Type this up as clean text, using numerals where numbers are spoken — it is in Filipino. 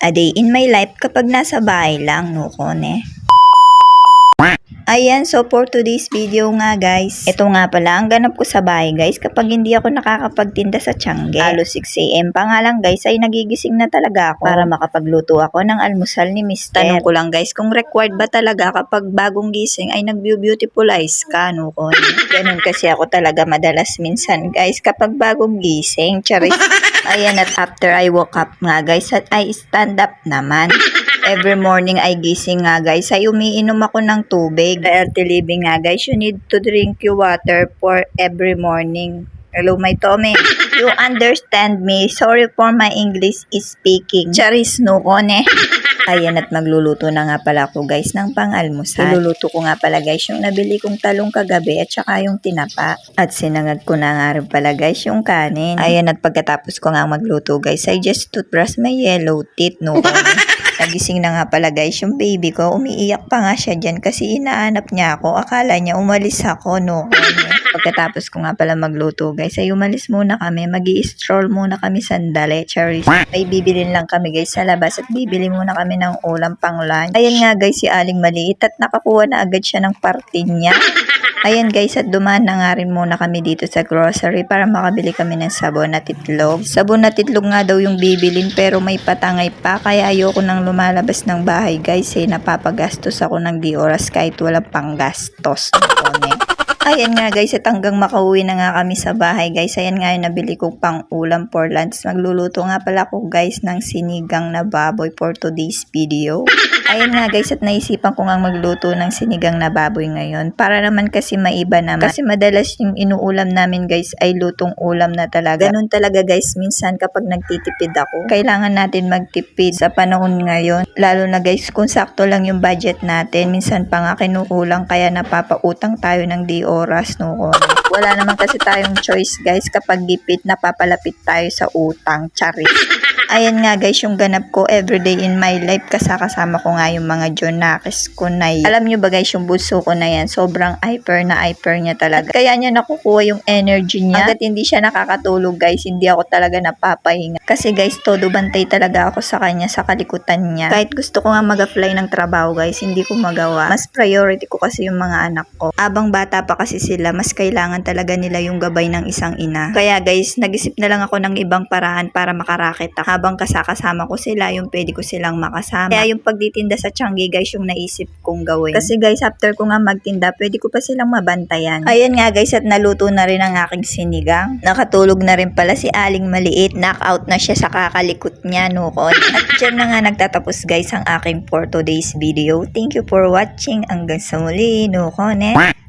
A day in my life kapag nasa bahay lang, no kone. Ayan, so for today's video nga guys, ito nga pala ang ganap ko sa bahay guys kapag hindi ako nakakapagtinda sa Tiangge. Halos 6 AM pa nga lang guys ay nagigising na talaga ako para makapagluto ako ng almusal ni Mr. Tanong ko lang guys kung required ba talaga kapag bagong gising ay nag-beautifulize ka, no kone. Ganun kasi ako talaga madalas minsan guys kapag bagong gising, charis. Ayan, at after I woke up nga guys at I stand up naman. Every morning ay gising nga guys ay umiinom ako ng tubig. Healthy living nga guys, you need to drink your water for every morning. Hello my Tommy. You understand me? Sorry for my English speaking. Charis no kone. Ayan, at magluluto na nga pala ako guys ng pang-almusal. Iluluto ko nga pala guys yung nabili kong talong kagabi at saka yung tinapa. At sinangag ko na nga rin pala guys yung kanin. Ayan, at pagkatapos ko nga magluto guys I just toothbrush my yellow teeth, no kone. Nagising na nga pala guys yung baby ko. Umiiyak pa nga siya dyan kasi inaanap niya ako. Akala niya umalis ako, no. Pagkatapos ko nga pala magluto guys ay umalis muna kami. Magi-stroll muna kami sandali. Charis. Ay bibilin lang kami guys sa labas at bibili muna kami ng ulam pang lunch. Ayan nga guys si Aling maliit at nakakuha na agad siya ng party niya. Ayan guys, at dumaan na nga rin muna kami dito sa grocery para makabili kami ng sabon at itlog. Sabon at itlog nga daw yung bibilin pero may patangay pa kaya ayoko nang lumalabas ng bahay guys napapagastos ako ng di oras kahit walang panggastos. Ayan nga guys, at hanggang makauwi na nga kami sa bahay guys. Ayan nga yung nabili ko pang ulam for lunch. Magluluto nga pala ako guys ng sinigang na baboy for today's video. Ayan nga guys, at naisipan ko nga magluto ng sinigang na baboy ngayon. Para naman kasi maiba naman. Kasi madalas yung inuulam namin guys ay lutong ulam na talaga. Ganun talaga guys, minsan kapag nagtitipid ako, kailangan natin magtipid sa panahon ngayon. Lalo na guys kung sakto lang yung budget natin. Minsan pa nga kinukulang kaya napapautang tayo ng di oras, no. Wala naman kasi tayong choice guys kapag gipit napapalapit tayo sa utang. Charis. Ayan nga guys yung ganap ko everyday in my life kasama ko nga yung mga Jonakis ko na yan. Alam nyo ba guys yung bunso ko na yan sobrang hyper niya talaga. Kaya niya nakukuha yung energy niya. Hanggat hindi siya nakakatulog guys hindi ako talaga napapahinga. Kasi guys todo bantay talaga ako sa kanya sa kalikutan niya. Kahit gusto ko nga mag-apply ng trabaho guys hindi ko magawa. Mas priority ko kasi yung mga anak ko. Abang bata pa kasi sila mas kailangan talaga nila yung gabay ng isang ina. Kaya guys nag-isip na lang ako ng ibang paraan para makarakit ako. Habang kasama ko sila, yung pwede ko silang makasama. Kaya yung pagtitinda sa Tiangge guys, yung naisip kong gawin. Kasi guys, after ko nga magtinda, pwede ko pa silang mabantayan. Ayan nga guys, at naluto na rin ang aking sinigang. Nakatulog na rin pala si Aling maliit. Knockout na siya sa kakalikot niya, no kon. At dyan na nga nagtatapos guys ang aking for today's video. Thank you for watching. Hanggang sa muli, no kon.